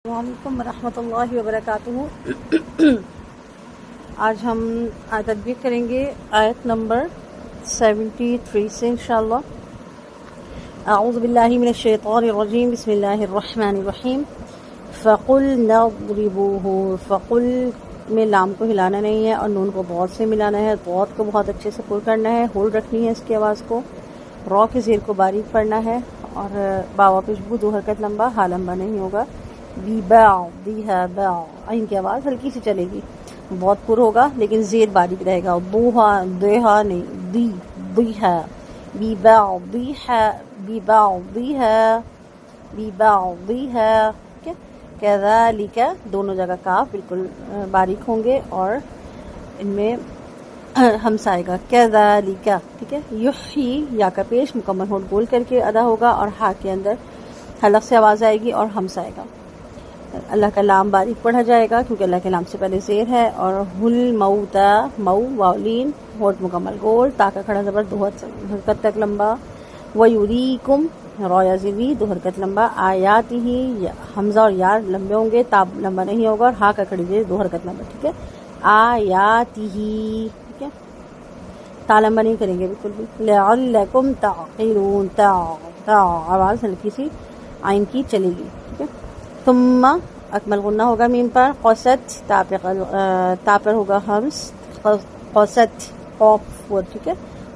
السلام علیکم ورحمۃ اللہ وبرکاتہ۔ آج ہم تدبیر کریں گے آیت نمبر 73 سے انشاءاللہ۔ اعوذ باللہ من الشیطان الرجیم، بسم اللہ الرحمن الرحیم۔ فَقُلْنَا اضْرِبُوهُ، فَقُل میں لام کو ہلانا نہیں ہے اور نون کو ضاد سے ملانا ہے، ضاد کو بہت اچھے سے پر کرنا ہے، ہولڈ رکھنی ہے اس کی آواز کو، را کے زیر کو باریک پڑھنا ہے اور باوا پیشبو دو حرکت لمبا، ہا لمبا نہیں ہوگا۔ بی باع دی ہے باع، عین کی آواز ہلکی سی چلے گی، بہت پر ہوگا لیکن زیر باریک رہے گا، دوہا دیہا نہیں، دی دی ہے، بی باع دی ہے، بی باع دی ہے، بی باع دی ہے، ٹھیک ہے۔ کذالک دونوں جگہ کاف بالکل باریک ہوں گے اور ان میں ہمس آئے گا، کذالک، ٹھیک ہے۔ یحیی یا کا پیش مکمل ہونٹ گول کر کے ادا ہوگا اور ہا کے اندر حلق سے آواز آئے گی اور ہمس آئے گا۔ اللہ کا لام باریک پڑھا جائے گا کیونکہ اللہ کے لام سے پہلے زیر ہے، اور ہل موتا مو واولین ہونٹ مکمل گول، تا کا کھڑا زبر دو حرکت تک لمبا، ویریکم را یا زیروی دو حرکت لمبا، آیات ہی حمزہ اور یا لمبے ہوں گے، تا لمبا نہیں ہوگا اور ہا کا کھڑی زیر دو حرکت لمبا، ٹھیک ہے۔ آیات ہی، ٹھیک ہے، تا لمبا نہیں کریں گے بالکل بھی۔ لعلکم تعقلون، تا آواز ہلکی سی عین کی چلے گی، ٹھیک ہے۔ ثم اکمل غنہ ہوگا میم پر، قصت تا پر ہوگا ہمس، قصت قاف ورڈ، ٹھیک ہے،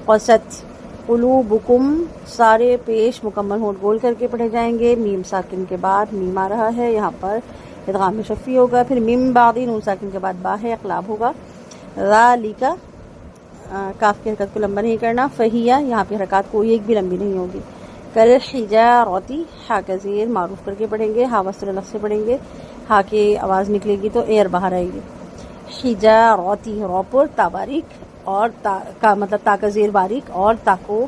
قصت قلوبکم سارے پیش مکمل ہونٹ گول کر کے پڑھے جائیں گے، میم ساکن کے بعد میم آ رہا ہے، یہاں پر ادغام شفی ہوگا، پھر میم بعدی نون ساکن کے بعد با ہے، اقلاب ہوگا۔ ذالک کاف کی حرکت کو لمبا نہیں کرنا، فہیہ یہاں پہ حرکات کوئی ایک بھی لمبی نہیں ہوگی۔ کل حجارتی ہا کا زیر معروف کر کے پڑھیں گے، ہا وصل الگ سے پڑھیں گے، ہا کی آواز نکلے گی تو ایئر باہر آئے گی۔ حجارتی را پر تا باریک اور تا کا مطلب تا کا زیر باریک اور تا کو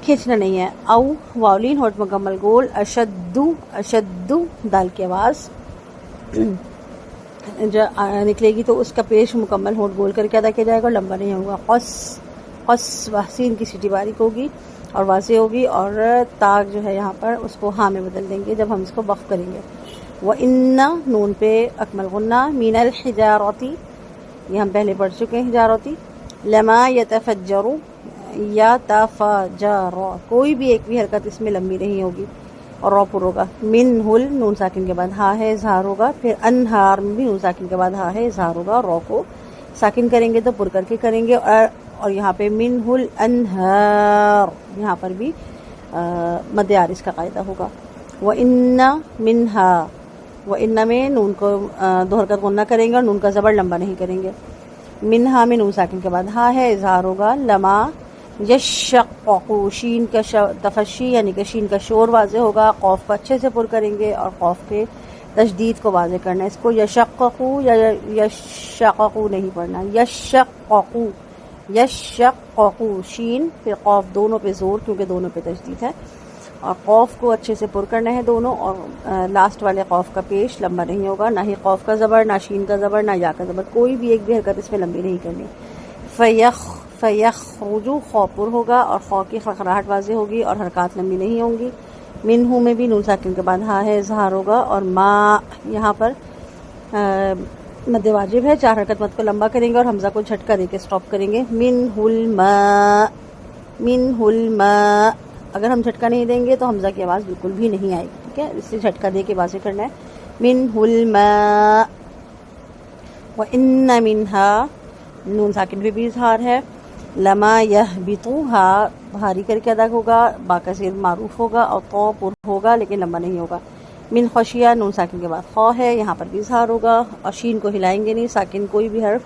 کھینچنا نہیں ہے۔ او واولین ہونٹ مکمل گول، اشدو اشدو دال کی آواز جو نکلے گی تو اس کا پیش مکمل ہونٹ گول کر کے ادا کیا جائے گا اور لمبا نہیں ہوگا۔ قص قص سین کی سیٹی باریک ہوگی اور واضح ہوگی، اور تاغ جو ہے یہاں پر اس کو ہاں میں بدل دیں گے جب ہم اس کو وقف کریں گے۔ وَإِنَّ نون پہ اکمل غنہ، مِنَ الْحِجَارَةِ یہ ہم پہلے پڑھ چکے ہیں، حجارتی، لَمَا يَتَفَجَّرُ یا تفجر، کوئی بھی ایک بھی حرکت اس میں لمبی نہیں ہوگی اور را پر ہوگا۔ منہ نون ساکن کے بعد ہا ہے، اظہار ہوگا، پھر انہار میں بھی نون ساکن کے بعد ہا ہے، اظہار ہوگا، را کو ساکن کریں گے تو پر کر کے کریں گے، اور یہاں پہ منہ الانہار یہاں پر بھی مد عارض کا قاعدہ ہوگا۔ وَإِنَّ مِنْهَا وَإِنَّ میں نون کو دو حرکت غنہ کریں گے اور نون کا زبر لمبا نہیں کریں گے۔ منہا میں نون ساکن کے بعد ہا ہے، اظہار ہوگا، لما یشقق شین کا تفشی یعنی کہ شین کا شور واضح ہوگا، قوف کو اچھے سے پر کریں گے اور قوف کے تشدید کو واضح کرنا ہے، اس کو یشققو یا یشققو نہیں پڑھنا، یشققو یشققو شین پھر قوف دونوں پہ زور کیونکہ دونوں پہ تشدید ہے، اور قوف کو اچھے سے پر کرنا ہے دونوں، اور لاسٹ والے قوف کا پیش لمبا نہیں ہوگا، نہ ہی قوف کا زبر، نہ شین کا زبر، نہ یا کا زبر، کوئی بھی ایک بھی حرکت اس میں لمبی نہیں کرنی۔ فیخرجو خو پر ہوگا اور خو کی خرخراہٹ واضح ہوگی اور حرکات لمبی نہیں ہوں گی۔ منہ میں بھی نون ساکن کے بعد ہا ہے، اظہار ہوگا، اور ما یہاں پر مد واجب ہے، چار حرکت مد کو لمبا کریں گے اور حمزہ کو جھٹکا دے کے سٹاپ کریں گے۔ منہ الماء منہ الماء، اگر ہم جھٹکا نہیں دیں گے تو حمزہ کی آواز بالکل بھی نہیں آئے گی، ٹھیک ہے، اس سے جھٹکا دے کے واضح کرنا ہے۔ منہ الماء وَإِنَّ مِنْهَا نون ساکن پہ بھی اظہار ہے، لما یہبطوہا بھاری کر کے ادا ہوگا، با کا زیر معروف ہوگا اور تو پر ہوگا لیکن لمبا نہیں ہوگا۔ من خشیہ نون ساکن کے بعد خو ہے، یہاں پر بھی اظہار ہوگا اور شین کو ہلائیں گے نہیں، ساکن کوئی بھی حرف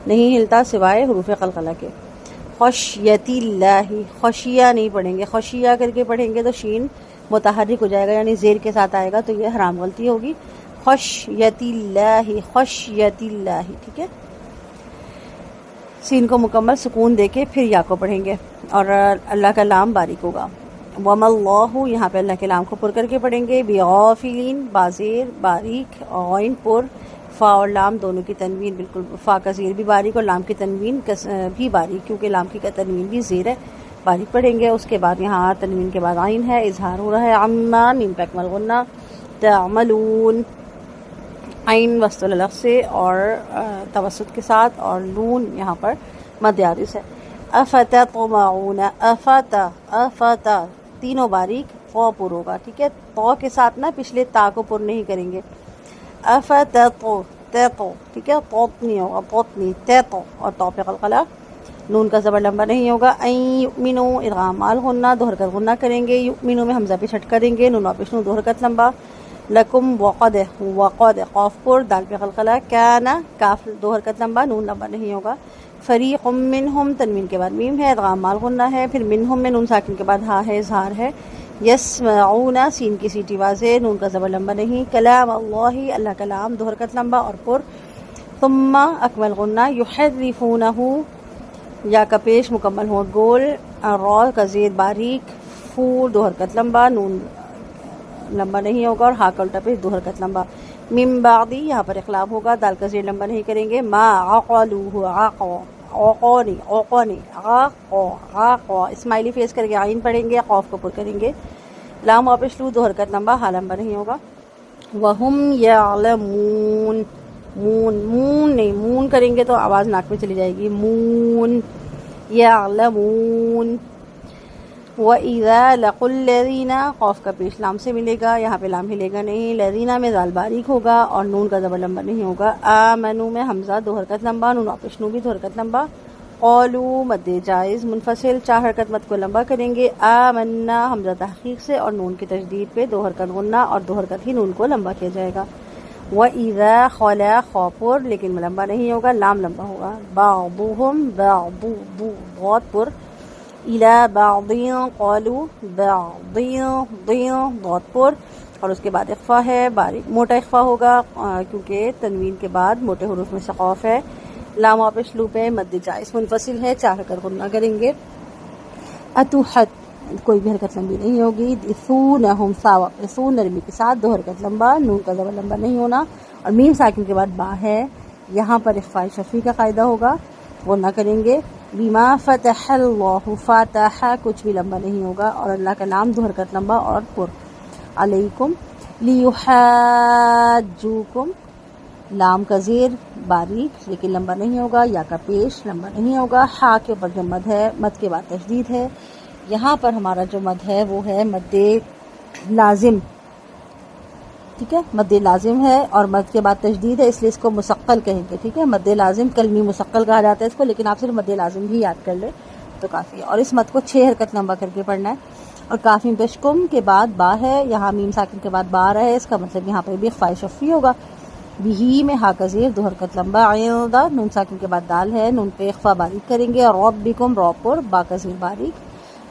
نہیں ہلتا سوائے حروف قلقلہ کے۔ خشیت اللہ خشیہ نہیں پڑھیں گے، خشیہ کر کے پڑھیں گے تو شین متحرک ہو جائے گا یعنی زیر کے ساتھ آئے گا تو یہ حرام غلطی ہوگی۔ خشیت اللہ خشیت اللہ، ٹھیک ہے، سین کو مکمل سکون دے کے پھر یا کو پڑھیں گے اور اللہ کا لام باریک ہوگا۔ وَمَا اللَّهُ یہاں پہ اللہ کے لام کو پر کر کے پڑھیں گے، بِغَافِلٍ بازیر باریک، غین پر، فا اور لام دونوں کی تنوین بالکل، فا کا زیر بھی باریک اور لام کی تنوین بھی باریک کیونکہ لام کی تنوین بھی زیر ہے، باریک پڑھیں گے۔ اس کے بعد یہاں تنوین کے بعد عین ہے، اظہار ہو رہا ہے، عما میم پہ اکمل غنہ، تعملون، عین وسط الگ سے اور توسط کے ساتھ، اور نون یہاں پر مد عارض ہے. افتطمعون، افتا تینوں باریک فو پر ہوگا، ٹھیک ہے. تو کے ساتھ نا پچھلے تا کو پر نہیں کریں گے. افتطو تیتو، ٹھیک ہے. توت نہیں ہوگا، توت نہیں، تیتو. اور تو پہ قلقلہ، نون کا زبر لمبا نہیں ہوگا. این یؤمنو ادغام مال غنہ، دو حرکت غنہ کریں گے. یؤمنو میں حمزہ پہ چھٹ کریں گے، نون واپس نون، دو حرکت لمبا. لکم وقد، وقد قاف پر، دال پہ قلقلہ. کانا کاف دو حرکت لمبا، نون لمبا نہیں ہوگا. فریق منہم تنوین کے بعد میم ہے، ادغام مال غنہ ہے. پھر منہم میں نون ساکن کے بعد ہا ہے، اظہار ہے. یسمعون سین کی سیٹی واضح، نون کا زبر لمبا نہیں. کلام اللہ، اللہ کلام، دو حرکت لمبا اور پر. ثم اکمل غنہ. یحرفونہ، یا کا پیش مکمل ہو گول. را کا زیر باریک. فور دو حرکت لمبا، نون لمبا نہیں ہوگا اور ہا کا الٹا پیش دو حرکت لمبا. من بعدی یہاں پر اقلاب ہوگا، دال کا زیر لمبا نہیں کریں گے. ما عقلوہ، عقونی، عقونی، عقو، اسماعیلی فیس کر کے عین پڑھیں گے، قوف کو پر کریں گے. لام واپس لو، دو حرکت لمبا، ہا لمبا نہیں ہوگا. وہم یعلمون، مون، مون نہیں، مون کریں گے تو آواز ناک میں چلی جائے گی. مون یعلمون. وَإِذَا لَقُوا الَّذِينَ، قوف کا پیش لام سے ملے گا، یہاں پہ لام ہلے گا نہیں. لذینہ میں ذال باریک ہوگا اور نون کا زبر لمبا نہیں ہوگا. آمنو میں حمزہ دو حرکت لمبا، نون واپس نو بھی دو حرکت لمبا. قولو مد جائز منفصل، چار حرکت مد کو لمبا کریں گے. آمنا حمزہ تحقیق سے اور نون کی تشدید پہ دو حرکت غنہ اور دو حرکت ہی نون کو لمبا کیا جائے گا. وَإِذَا خَلَا خَوْپُر لیکن لمبا نہیں ہوگا، لام لمبا ہوگا. بَعْضُهُمْ بَعْضُ بہت پر. إِلَى بَعْضٍ قَالُوا بَعْضٍ بہت پر. اور اس کے بعد اخفا ہے، باریک موٹا اخفا ہوگا کیونکہ تنوین کے بعد موٹے حروف میں سے خوف ہے. لام واپس لو پہ مد جائز منفصل ہے، چار حرکت غنہ کریں گے. اتوحت کوئی بھی حرکت لمبی نہیں ہوگی. ثونہم سا واپس سو نرمی کے ساتھ دو حرکت لمبا، نون کا زبر لمبا نہیں ہونا اور میم ساکن کے بعد با ہے، یہاں پر اخفاء شفیع کا قاعدہ ہوگا، غنہ کریں گے. بما فتح اللہ، فاتح کچھ بھی لمبا نہیں ہوگا اور اللہ کا نام دو حرکت لمبا اور پر. علیکم لیحاجوکم، لام کا زیر باریک لیکن لمبا نہیں ہوگا، یا کا پیش لمبا نہیں ہوگا. ہا کے اوپر جو مد ہے، مد کے بعد تشدید ہے. یہاں پر ہمارا جو مد ہے وہ ہے مد لازم، ٹھیک ہے. مد لازم ہے اور مد کے بعد تشدید ہے، اس لیے اس کو مسقل کہیں گے، ٹھیک ہے. مد لازم کلمی مسقل کہا جاتا ہے اس کو، لیکن آپ صرف مد لازم بھی یاد کر لیں تو کافی ہے. اور اس مد کو 6 حرکت لمبا کر کے پڑھنا ہے. اور کافی پیشکم کے بعد با ہے، یہاں میم ساکن کے بعد با آ رہا ہے، اس کا مطلب یہاں پر بھی اخفاء شفیع ہوگا. بھی میں ہا کا زیر دو حرکت لمبا. عند نون ساکن کے بعد دال ہے، نون پہ اخفاء باریک کریں گے. اور ربکم رب پر با کا زیر باریک.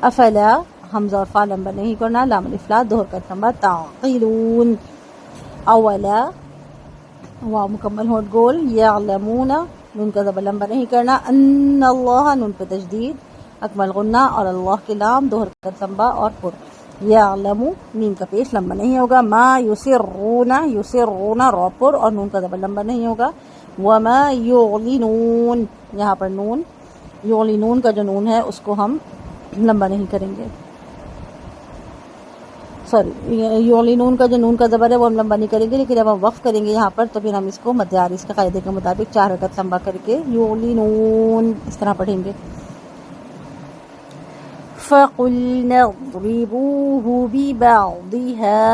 افلا حمزہ اور فا لمبا نہیں کرنا، لام الافلات دو حرکت لمبا. تعقلون، اولا واو مکمل ہوٹ گول. یعلمون نون کا زبر لمبا نہیں کرنا. ان اللہ نون پہ تشدید اکمل غنہ اور اللہ کے لام دو حرکت لمبا اور پر. یعلم میم کا پیش لمبا نہیں ہوگا. ما یسرون، یسرون را پر اور نون کا زبر لمبا نہیں ہوگا. وما یعلنون، یہاں پر نون یعلنون کا جو نون ہے اس کو ہم لمبا نہیں کریں گے، سوری یعلنون کا جو نون کا زبر ہے وہ ہم لمبا نہیں کریں گے، لیکن جب ہم وقف کریں گے یہاں پر تو پھر ہم اس کو مد عارض کے قاعدے کے مطابق چار حرکت لمبا کر کے یعلنون اس طرح پڑھیں گے. فَقُلْنَا اضْرِبُوهُ بِبَعْضِهَا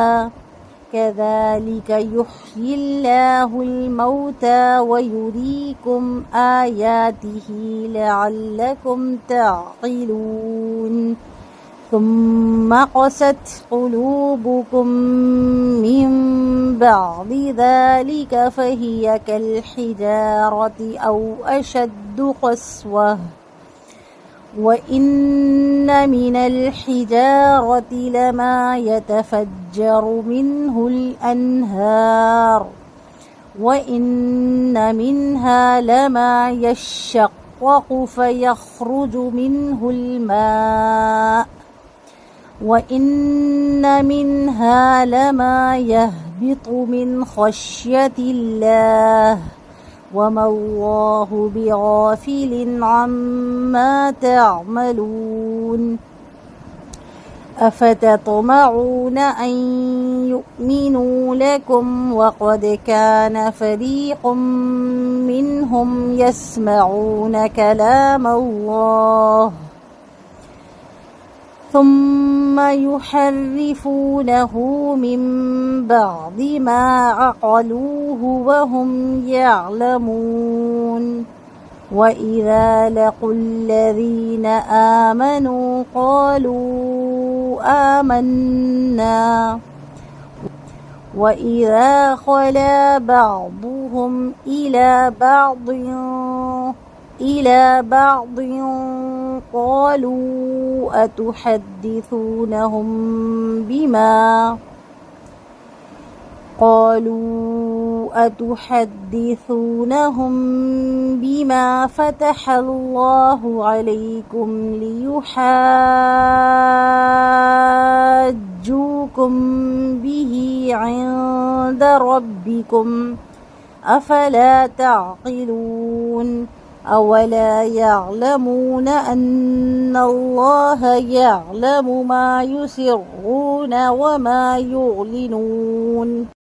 كَذَلِكَ يُحْيِي اللَّهُ الْمَوْتَى وَيُرِيكُمْ آيَاتِهِ لَعَلَّكُمْ تَعْقِلُونَ. ثُمَّ قَسَتْ قُلُوبُكُم مِّن بَعْدِ ذَلِكَ فَهِيَ كَالْحِجَارَةِ أَوْ أَشَدُّ قَسْوَةً. وَإِنَّ مِنَ الْحِجَارَةِ لَمَا يَتَفَجَّرُ مِنْهُ الْأَنْهَارُ وَإِنَّ مِنْهَا لَمَا يَشَّقَّقُ فَيَخْرُجُ مِنْهُ الْمَاءُ وَإِنَّ مِنْهَا لَمَا يَهْبِطُ مِنْ خَشْيَةِ اللَّهِ وَمَا اللَّهُ بِغَافِلٍ عَمَّا تَعْمَلُونَ. أفتطمعون أن يؤمنوا لكم وقد كان فريق منهم يسمعون كلام الله ثم يحرفونه من بعد ما عقلوه وهم يعلمون وإذا لقوا الذين آمنوا قالوا آمنا وإذا خلا بعضهم إلى بعض قالوا أتحدثونهم بما فتح الله عليكم ليحاجوكم به عند ربكم أفلا تعقلون أولا يعلمون أن الله يعلم ما يسرون وما يعلنون